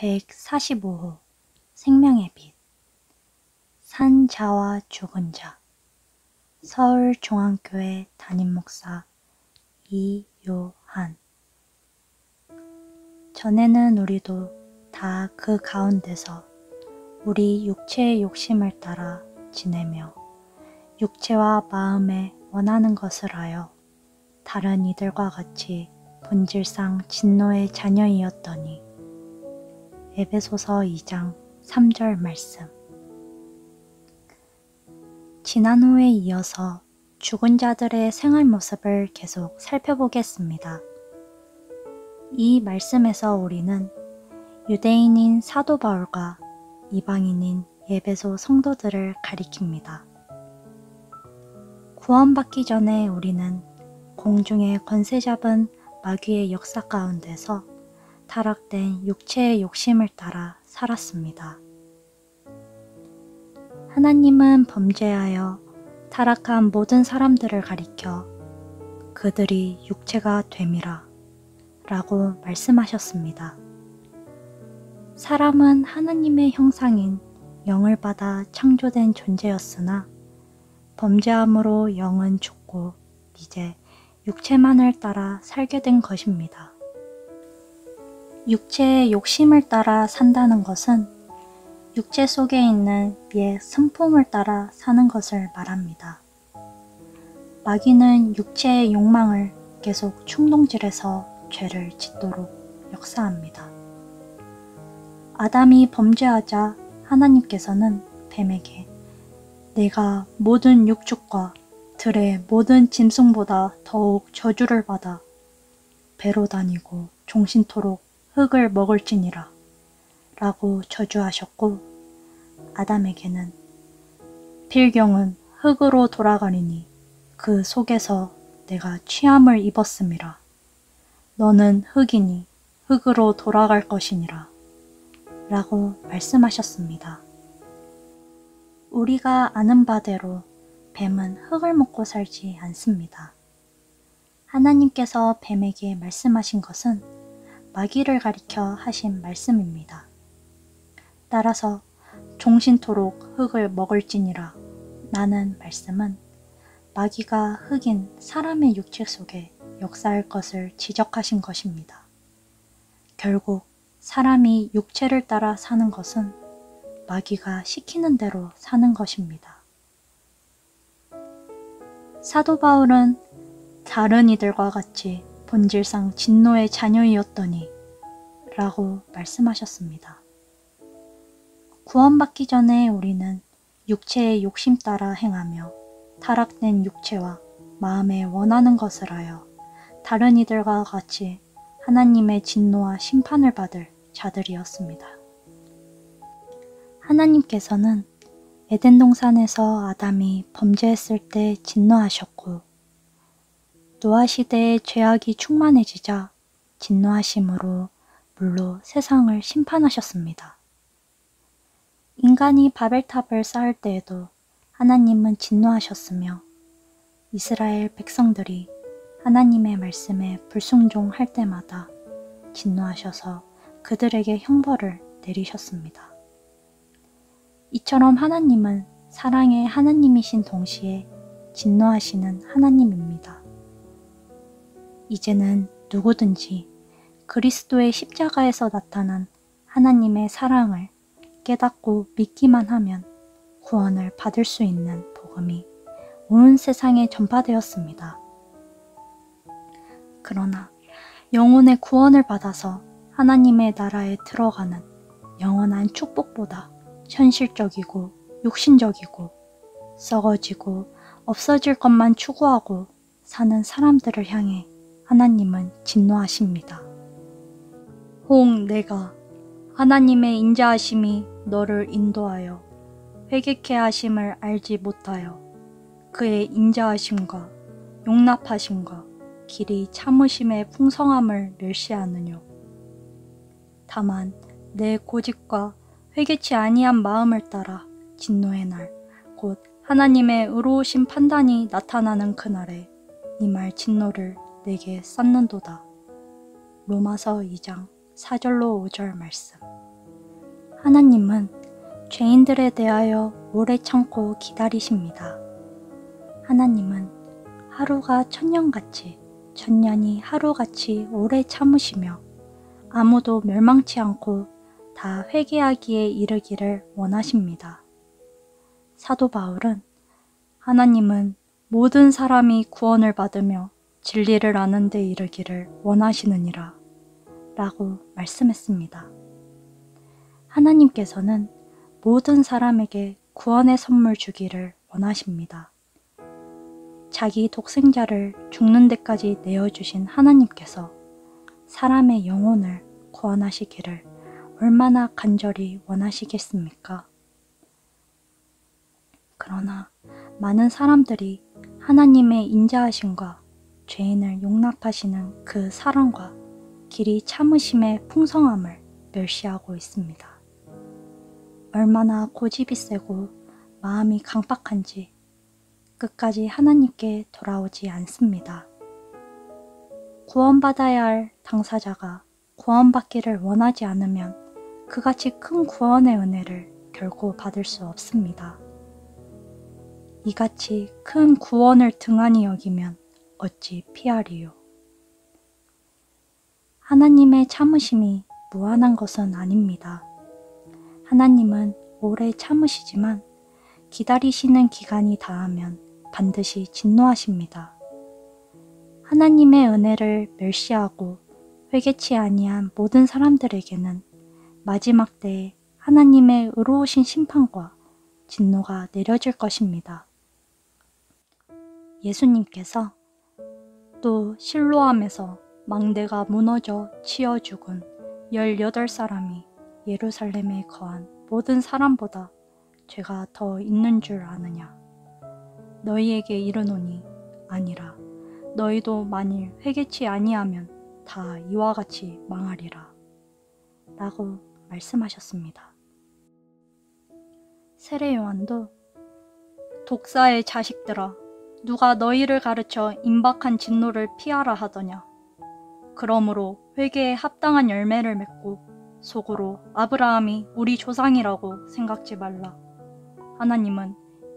145호 생명의 빛 산 자와 죽은 자 서울중앙교회 담임목사 이요한. 전에는 우리도 다 그 가운데서 우리 육체의 욕심을 따라 지내며 육체와 마음에 원하는 것을 하여 다른 이들과 같이 본질상 진노의 자녀이었더니. 에베소서 2장 3절 말씀. 지난 후에 이어서 죽은 자들의 생활 모습을 계속 살펴보겠습니다. 이 말씀에서 우리는 유대인인 사도 바울과 이방인인 에베소 성도들을 가리킵니다. 구원받기 전에 우리는 공중에 권세 잡은 마귀의 역사 가운데서 타락된 육체의 욕심을 따라 살았습니다. 하나님은 범죄하여 타락한 모든 사람들을 가리켜 그들이 육체가 됨이라 라고 말씀하셨습니다. 사람은 하나님의 형상인 영을 받아 창조된 존재였으나 범죄함으로 영은 죽고 이제 육체만을 따라 살게 된 것입니다. 육체의 욕심을 따라 산다는 것은 육체 속에 있는 옛 성품을 따라 사는 것을 말합니다. 마귀는 육체의 욕망을 계속 충동질해서 죄를 짓도록 역사합니다. 아담이 범죄하자 하나님께서는 뱀에게 내가 모든 육축과 들의 모든 짐승보다 더욱 저주를 받아 배로 다니고 종신토록 흙을 먹을지니라 라고 저주하셨고, 아담에게는 필경은 흙으로 돌아가리니 그 속에서 내가 취함을 입었음이라. 너는 흙이니 흙으로 돌아갈 것이니라 라고 말씀하셨습니다. 우리가 아는 바대로 뱀은 흙을 먹고 살지 않습니다. 하나님께서 뱀에게 말씀하신 것은 마귀를 가리켜 하신 말씀입니다. 따라서 종신토록 흙을 먹을지니라 라는 말씀은 마귀가 흙인 사람의 육체 속에 역사할 것을 지적하신 것입니다. 결국 사람이 육체를 따라 사는 것은 마귀가 시키는 대로 사는 것입니다. 사도 바울은 다른 이들과 같이 본질상 진노의 자녀이었더니 라고 말씀하셨습니다. 구원받기 전에 우리는 육체의 욕심 따라 행하며 타락된 육체와 마음에 원하는 것을 하여 다른 이들과 같이 하나님의 진노와 심판을 받을 자들이었습니다. 하나님께서는 에덴 동산에서 아담이 범죄했을 때 진노하셨고, 노아 시대에 죄악이 충만해지자 진노하심으로 물로 세상을 심판하셨습니다. 인간이 바벨탑을 쌓을 때에도 하나님은 진노하셨으며, 이스라엘 백성들이 하나님의 말씀에 불순종할 때마다 진노하셔서 그들에게 형벌을 내리셨습니다. 이처럼 하나님은 사랑의 하나님이신 동시에 진노하시는 하나님입니다. 이제는 누구든지 그리스도의 십자가에서 나타난 하나님의 사랑을 깨닫고 믿기만 하면 구원을 받을 수 있는 복음이 온 세상에 전파되었습니다. 그러나 영혼의 구원을 받아서 하나님의 나라에 들어가는 영원한 축복보다 현실적이고 육신적이고 썩어지고 없어질 것만 추구하고 사는 사람들을 향해 하나님은 진노하십니다. 혹 내가 하나님의 인자하심이 너를 인도하여 회개케 하심을 알지 못하여 그의 인자하심과 용납하심과 길이 참으심의 풍성함을 멸시하느뇨. 다만 내 고집과 회개치 아니한 마음을 따라 진노의 날, 곧 하나님의 의로우신 판단이 나타나는 그날에 이 말 진노를 내게 쌓는도다. 로마서 2장 4절로 5절 말씀. 하나님은 죄인들에 대하여 오래 참고 기다리십니다. 하나님은 하루가 천년같이, 천년이 하루같이 오래 참으시며 아무도 멸망치 않고 다 회개하기에 이르기를 원하십니다. 사도 바울은 하나님은 모든 사람이 구원을 받으며 진리를 아는 데 이르기를 원하시느니라 라고 말씀했습니다. 하나님께서는 모든 사람에게 구원의 선물 주기를 원하십니다. 자기 독생자를 죽는 데까지 내어주신 하나님께서 사람의 영혼을 구원하시기를 얼마나 간절히 원하시겠습니까? 그러나 많은 사람들이 하나님의 인자하심과 죄인을 용납하시는 그 사랑과 길이 참으심의 풍성함을 멸시하고 있습니다. 얼마나 고집이 세고 마음이 강박한지 끝까지 하나님께 돌아오지 않습니다. 구원받아야 할 당사자가 구원받기를 원하지 않으면 그같이 큰 구원의 은혜를 결코 받을 수 없습니다. 이같이 큰 구원을 등한히 여기면 어찌 피하리요. 하나님의 참으심이 무한한 것은 아닙니다. 하나님은 오래 참으시지만 기다리시는 기간이 다하면 반드시 진노하십니다. 하나님의 은혜를 멸시하고 회개치 아니한 모든 사람들에게는 마지막 때에 하나님의 의로우신 심판과 진노가 내려질 것입니다. 예수님께서 또 실로암에서 망대가 무너져 치어 죽은 18사람이 예루살렘에 거한 모든 사람보다 죄가 더 있는 줄 아느냐. 너희에게 이르노니 아니라 너희도 만일 회개치 아니하면 다 이와 같이 망하리라 라고 말씀하셨습니다. 세례 요한도 독사의 자식들아 누가 너희를 가르쳐 임박한 진노를 피하라 하더냐. 그러므로 회개에 합당한 열매를 맺고 속으로 아브라함이 우리 조상이라고 생각지 말라. 하나님은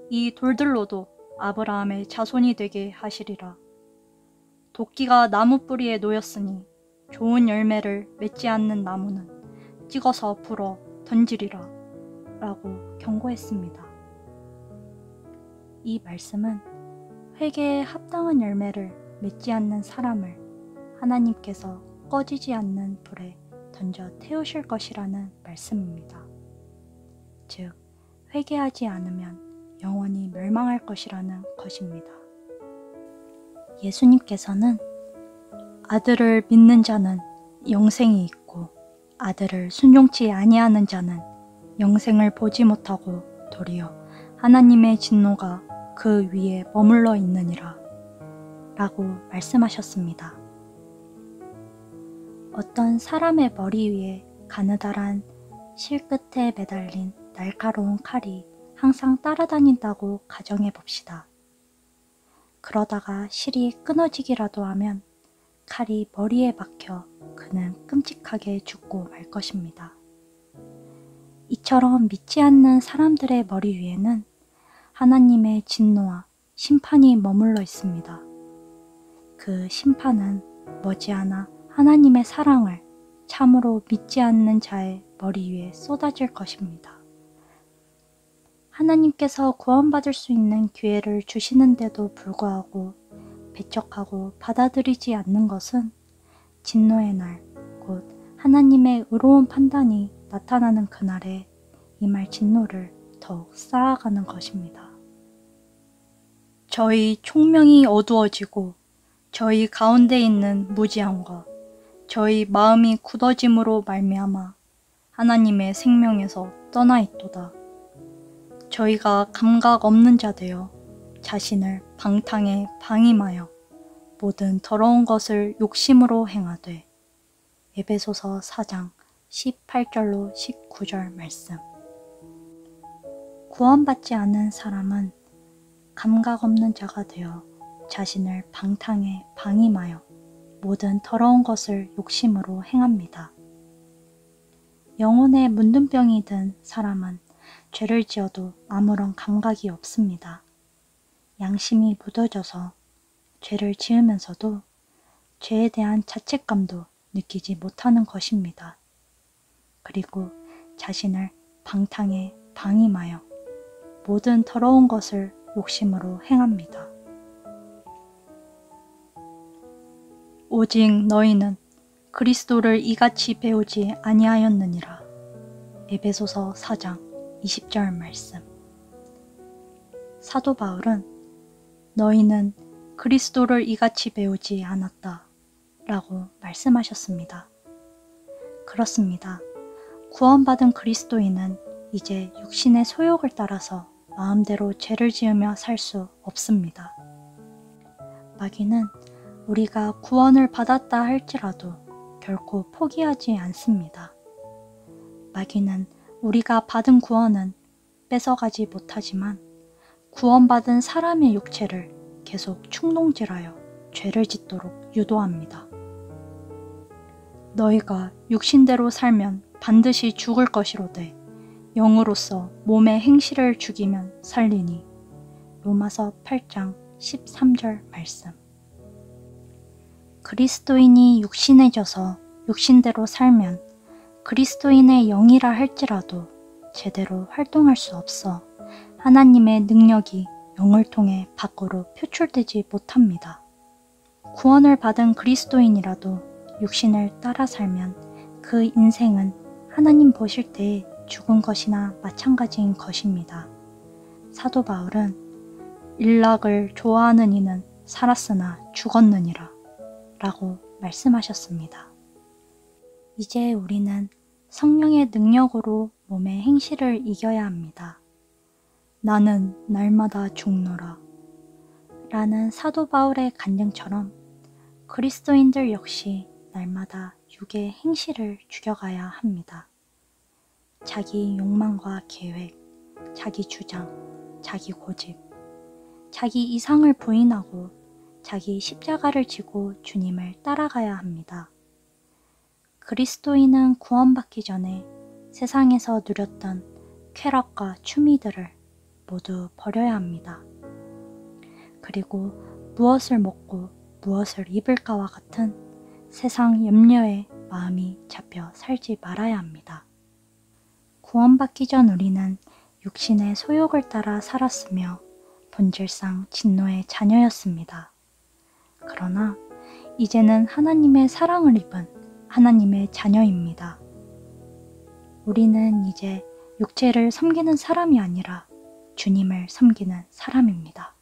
이 돌들로도 아브라함의 자손이 되게 하시리라. 도끼가 나무 뿌리에 놓였으니 좋은 열매를 맺지 않는 나무는 찍어서 불어 던지리라 라고 경고했습니다. 이 말씀은 회개에 합당한 열매를 맺지 않는 사람을 하나님께서 꺼지지 않는 불에 던져 태우실 것이라는 말씀입니다. 즉, 회개하지 않으면 영원히 멸망할 것이라는 것입니다. 예수님께서는 아들을 믿는 자는 영생이 있고 아들을 순종치 아니하는 자는 영생을 보지 못하고 도리어 하나님의 진노가 그 위에 머물러 있느니라 라고 말씀하셨습니다. 어떤 사람의 머리 위에 가느다란 실 끝에 매달린 날카로운 칼이 항상 따라다닌다고 가정해 봅시다. 그러다가 실이 끊어지기라도 하면 칼이 머리에 박혀 그는 끔찍하게 죽고 말 것입니다. 이처럼 믿지 않는 사람들의 머리 위에는 하나님의 진노와 심판이 머물러 있습니다. 그 심판은 머지않아 하나님의 사랑을 참으로 믿지 않는 자의 머리 위에 쏟아질 것입니다. 하나님께서 구원받을 수 있는 기회를 주시는데도 불구하고 배척하고 받아들이지 않는 것은 진노의 날, 곧 하나님의 의로운 판단이 나타나는 그날에 임할 진노를 더욱 쌓아가는 것입니다. 저희 총명이 어두워지고 저희 가운데 있는 무지함과 저희 마음이 굳어짐으로 말미암아 하나님의 생명에서 떠나 있도다. 저희가 감각 없는 자 되어 자신을 방탕에 방임하여 모든 더러운 것을 욕심으로 행하되. 에베소서 4장 18절로 19절 말씀. 구원받지 않은 사람은 감각 없는 자가 되어 자신을 방탕에 방임하여 모든 더러운 것을 욕심으로 행합니다. 영혼에 문둥병이 든 사람은 죄를 지어도 아무런 감각이 없습니다. 양심이 묻어져서 죄를 지으면서도 죄에 대한 자책감도 느끼지 못하는 것입니다. 그리고 자신을 방탕에 방임하여 모든 더러운 것을 욕심으로 행합니다. 오직 너희는 그리스도를 이같이 배우지 아니하였느니라. 에베소서 4장 20절 말씀. 사도 바울은 너희는 그리스도를 이같이 배우지 않았다 라고 말씀하셨습니다. 그렇습니다. 구원받은 그리스도인은 이제 육신의 소욕을 따라서 마음대로 죄를 지으며 살 수 없습니다. 마귀는 우리가 구원을 받았다 할지라도 결코 포기하지 않습니다. 마귀는 우리가 받은 구원은 뺏어가지 못하지만 구원받은 사람의 육체를 계속 충동질하여 죄를 짓도록 유도합니다. 너희가 육신대로 살면 반드시 죽을 것이로되 영으로서 몸의 행실을 죽이면 살리니. 로마서 8장 13절 말씀. 그리스도인이 육신해져서 육신대로 살면 그리스도인의 영이라 할지라도 제대로 활동할 수 없어 하나님의 능력이 영을 통해 밖으로 표출되지 못합니다. 구원을 받은 그리스도인이라도 육신을 따라 살면 그 인생은 하나님 보실 때에 죽은 것이나 마찬가지인 것입니다. 사도 바울은 일락을 좋아하는 이는 살았으나 죽었느니라 라고 말씀하셨습니다. 이제 우리는 성령의 능력으로 몸의 행실을 이겨야 합니다. 나는 날마다 죽노라 라는 사도 바울의 간증처럼 그리스도인들 역시 날마다 육의 행실을 죽여가야 합니다. 자기 욕망과 계획, 자기 주장, 자기 고집, 자기 이상을 부인하고 자기 십자가를 지고 주님을 따라가야 합니다. 그리스도인은 구원받기 전에 세상에서 누렸던 쾌락과 취미들을 모두 버려야 합니다. 그리고 무엇을 먹고 무엇을 입을까와 같은 세상 염려에 마음이 잡혀 살지 말아야 합니다. 구원받기 전 우리는 육신의 소욕을 따라 살았으며 본질상 진노의 자녀였습니다. 그러나 이제는 하나님의 사랑을 입은 하나님의 자녀입니다. 우리는 이제 육체를 섬기는 사람이 아니라 주님을 섬기는 사람입니다.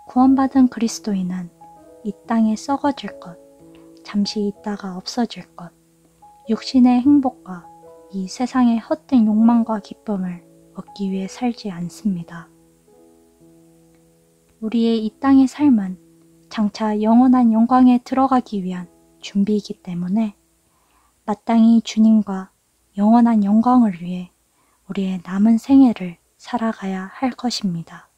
구원받은 그리스도인은 이 땅에 썩어질 것, 잠시 있다가 없어질 것, 육신의 행복과 이 세상의 헛된 욕망과 기쁨을 얻기 위해 살지 않습니다. 우리의 이 땅의 삶은 장차 영원한 영광에 들어가기 위한 준비이기 때문에 마땅히 주님과 영원한 영광을 위해 우리의 남은 생애를 살아가야 할 것입니다.